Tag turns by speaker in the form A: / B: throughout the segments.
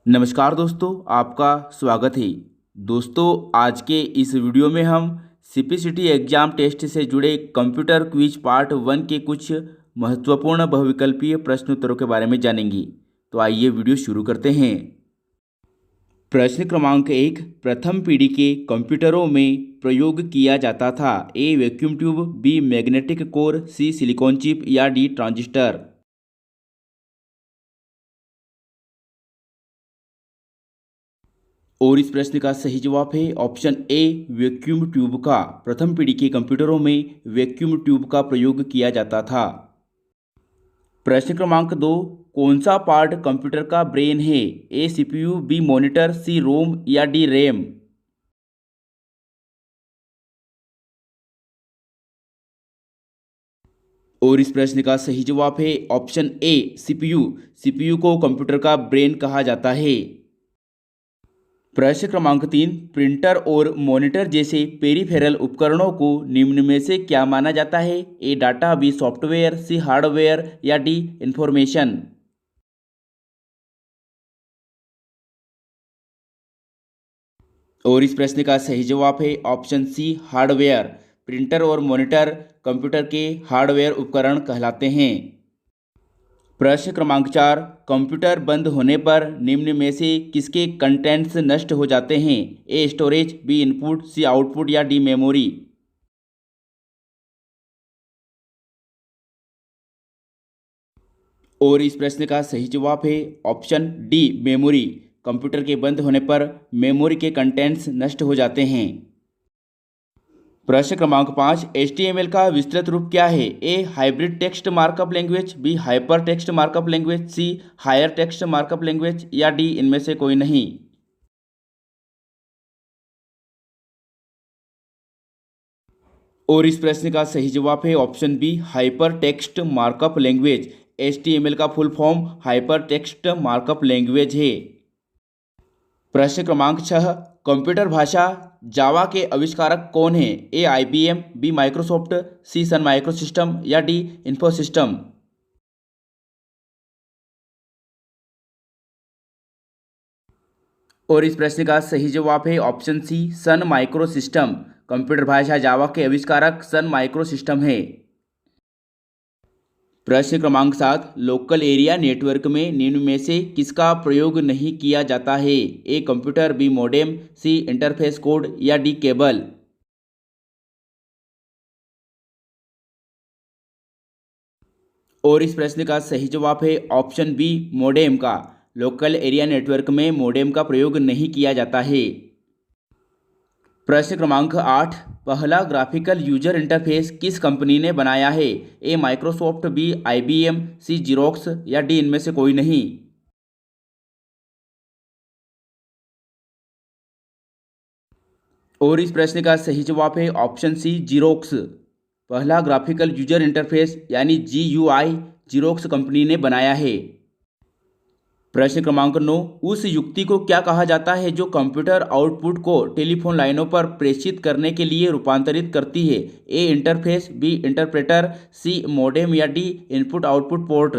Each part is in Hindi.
A: नमस्कार दोस्तों, आपका स्वागत है। दोस्तों, आज के इस वीडियो में हम सीपीसीटी एग्जाम टेस्ट से जुड़े कंप्यूटर क्विज पार्ट 1 के कुछ महत्वपूर्ण बहुविकल्पीय प्रश्न उत्तरों के बारे में जानेंगे। तो आइए वीडियो शुरू करते हैं। प्रश्न क्रमांक 1, प्रथम पीढ़ी के कंप्यूटरों में प्रयोग किया जाता था। A vacuum tube, B magnetic core, C silicon chip या डी ट्रांजिस्टर। और इस प्रश्न का सही जवाब है ऑप्शन ए वैक्यूम ट्यूब का। प्रथम पीढ़ी के कंप्यूटरों में वैक्यूम ट्यूब का प्रयोग किया जाता था। प्रश्न क्रमांक 2, कौन सा पार्ट कंप्यूटर का ब्रेन है। ए सीपीयू, बी मॉनिटर, सी रोम या डी रैम। और इस प्रश्न का सही जवाब है ऑप्शन ए सीपीयू। सीपीयू को कंप्यूटर का ब्रेन कहा जाता है। प्रश्न क्रमांक 3, प्रिंटर और मॉनिटर जैसे पेरिफेरल उपकरणों को निम्न में से क्या माना जाता है। ए डाटा, बी सॉफ्टवेयर, सी हार्डवेयर या डी इंफॉर्मेशन। और इस प्रश्न का सही जवाब है ऑप्शन सी हार्डवेयर। प्रिंटर और मॉनिटर कंप्यूटर के हार्डवेयर उपकरण कहलाते हैं। प्रश्न क्रमांक 4, कंप्यूटर बंद होने पर निम्न में से किसके कंटेंट्स नष्ट हो जाते हैं। A storage, B input, C output या डी मेमोरी। और इस प्रश्न का सही जवाब है ऑप्शन डी मेमोरी। कंप्यूटर के बंद होने पर मेमोरी के कंटेंट्स नष्ट हो जाते हैं। प्रश्न क्रमांक 5, HTML का विस्तृत रूप क्या है। A hybrid text markup language, B hyper text markup language, C higher text markup language या डी इनमें से कोई नहीं। और इस प्रश्न का सही जवाब है option B hyper text markup language. HTML का full form hyper text markup language है। प्रश्न क्रमांक 6, कंप्यूटर भाषा जावा के आविष्कारक कौन है। ए IBM, बी माइक्रोसॉफ्ट, सी सन माइक्रोसिस्टम या डी इन्फोसिस्टम। और इस प्रश्न का सही जवाब है ऑप्शन सी सन माइक्रोसिस्टम। कंप्यूटर भाषा जावा के आविष्कारक सन माइक्रोसिस्टम है। प्रश्न क्रमांक 7, लोकल एरिया नेटवर्क में निम्न में से किसका प्रयोग नहीं किया जाता है। A computer, B modem, C interface code या डी केबल। और इस प्रश्न का सही जवाब है ऑप्शन बी मॉडेम का। लोकल एरिया नेटवर्क में मॉडेम का प्रयोग नहीं किया जाता है। प्रश्न क्रमांक 8, पहला ग्राफिकल यूजर इंटरफेस किस कंपनी ने बनाया है। A Microsoft, B IBM, C Xerox या डी इनमें से कोई नहीं। और इस प्रश्न का सही जवाब है ऑप्शन सी जीरोक्स। पहला ग्राफिकल यूजर इंटरफेस यानी GUI जीरोक्स कंपनी ने बनाया है। प्रश्न क्रमांक 9, उस युक्ति को क्या कहा जाता है जो कंप्यूटर आउटपुट को टेलीफोन लाइनों पर प्रेषित करने के लिए रूपांतरित करती है। A interface, B interpreter, C modem या डी इनपुट आउटपुट पोर्ट।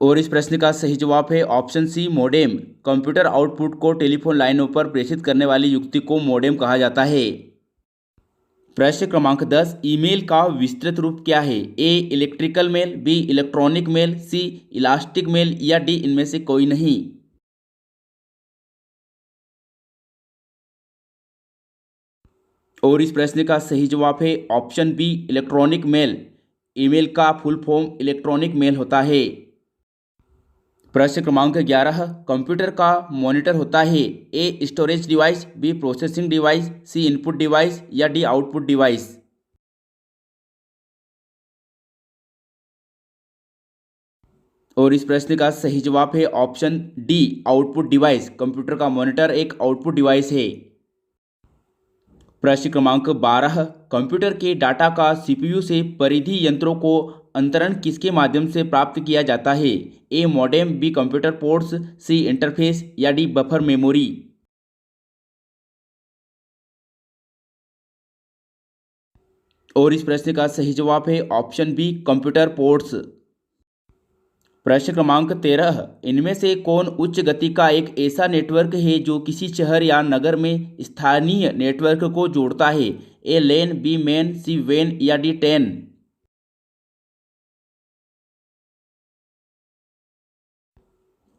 A: और इस प्रश्न का सही जवाब है option C modem. Computer output को टेलीफोन लाइनों पर प्रेषित करने वाली युक्ति को मॉडेम कहा जाता है। प्रश्न क्रमांक 10, ईमेल का विस्तृत रूप क्या है। A electrical mail, B electronic mail, C elastic mail या डी इनमें से कोई नहीं। और इस प्रश्न का सही जवाब है option B electronic mail. Email का फुल फॉर्म इलेक्ट्रॉनिक मेल होता है। प्रश्न क्रमांक 11, कंप्यूटर का मॉनिटर होता है। A storage device, B processing device, C input device या डी आउटपुट डिवाइस। और इस प्रश्न का सही जवाब है option D output device. Computer का मॉनिटर एक आउटपुट डिवाइस है। प्रश्न क्रमांक 12, कंप्यूटर के डाटा का CPU से परिधि यंत्रों को अंतरण किसके माध्यम से प्राप्त किया जाता है। ए मॉडेम, बी कंप्यूटर पोर्ट्स, सी इंटरफेस या डी बफर मेमोरी। और इस प्रश्न का सही जवाब है ऑप्शन बी कंप्यूटर पोर्ट्स। प्रश्न क्रमांक 13, इनमें से कौन उच्च गति का एक ऐसा नेटवर्क है जो किसी शहर या नगर में स्थानीय नेटवर्क को जोड़ता है? ए लेन, बी मेन, सी वेन या डी टेन।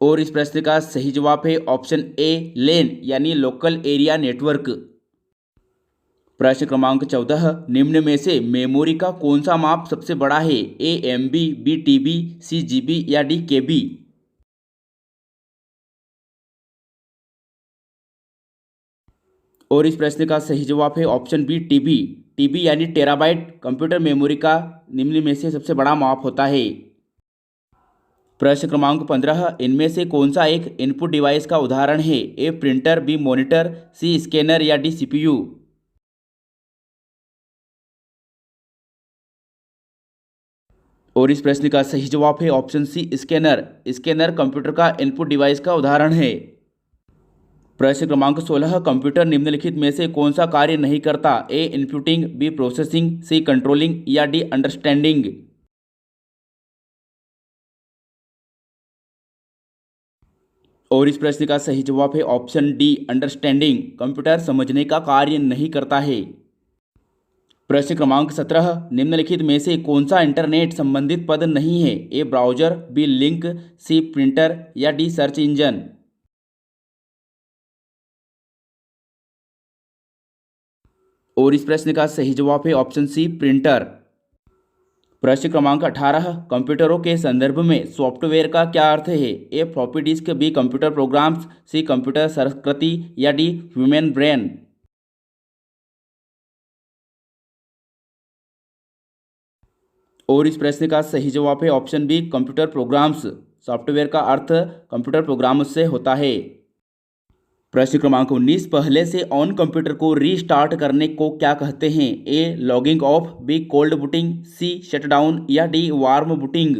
A: और इस प्रश्न का सही जवाब है ऑप्शन ए लेन यानी लोकल एरिया नेटवर्क। प्रश्न क्रमांक 14, निम्न में से मेमोरी का कौन सा माप सबसे बड़ा है? ए एमबी, बी टीबी, सी जीबी या डी केबी। और इस प्रश्न का सही जवाब है ऑप्शन बी टीबी। टीबी यानी टेराबाइट कंप्यूटर मेमोरी का निम्न में से सबसे बड़ा माप होता है। प्रश्न क्रमांक 15, इनमें से कौन सा एक इनपुट डिवाइस का उदाहरण है? A printer, B monitor, C scanner या डी सीपीयू। और इस प्रश्न का सही जवाब है option C scanner. Scanner computer का इनपुट डिवाइस का उदाहरण है। प्रश्न क्रमांक 16, कंप्यूटर निम्नलिखित में से कौन सा कार्य नहीं करता? ए इनपुटिंग, बी प्रोसेसिंग, सी कंट्रोलिंग या डी अंडरस्टैंडिंग। और इस प्रश्न का सही जवाब है ऑप्शन डी अंडरस्टैंडिंग। कंप्यूटर समझने का कार्य नहीं करता है। प्रश्न क्रमांक 17, निम्नलिखित में से कौन सा इंटरनेट संबंधित पद नहीं है? A browser, B link, C printer या डी सर्च इंजन। और इस प्रश्न का सही जवाब है ऑप्शन सी प्रिंटर। प्रश्न क्रमांक 18, कंप्यूटरों के संदर्भ में सॉफ्टवेयर का क्या अर्थ है? A floppy disk, B computer programs, C computer संस्कृति या डी ह्यूमन ब्रेन। और इस प्रश्न का सही जवाब है option B computer programs. Software का अर्थ कंप्यूटर प्रोग्राम से होता है। प्रश्न क्रमांक 19, पहले से ऑन कंप्यूटर को रीस्टार्ट करने को क्या कहते हैं? A logging off, B cold booting, C shutdown या डी वार्म बूटिंग।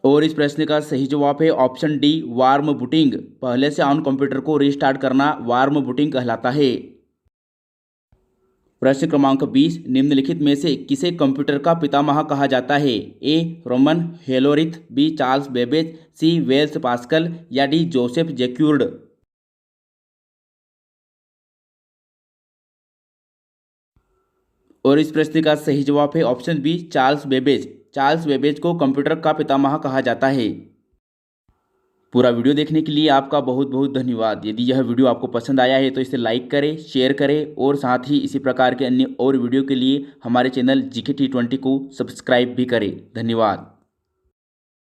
A: और इस प्रश्न का सही जवाब है ऑप्शन डी वार्म बूटिंग। पहले से ऑन कंप्यूटर को रीस्टार्ट करना वार्म बूटिंग कहलाता है। प्रश्न क्रमांक 20, निम्नलिखित में से किसे कंप्यूटर का पितामह कहा जाता है? A Herman Hollerith, B Charles Babbage, C Blaise Pascal या डी जोसेफ जैक्यूर्ड। और इस प्रश्न का सही जवाब है option B Charles Babbage. Charles Babbage को कंप्यूटर का पितामह कहा जाता है। पूरा वीडियो देखने के लिए आपका बहुत बहुत धन्यवाद। यदि यह वीडियो आपको पसंद आया है तो इसे लाइक करें, शेयर करें और साथ ही इसी प्रकार के अन्य और वीडियो के लिए हमारे चैनल GK T20 को सब्सक्राइब भी करें। धन्यवाद।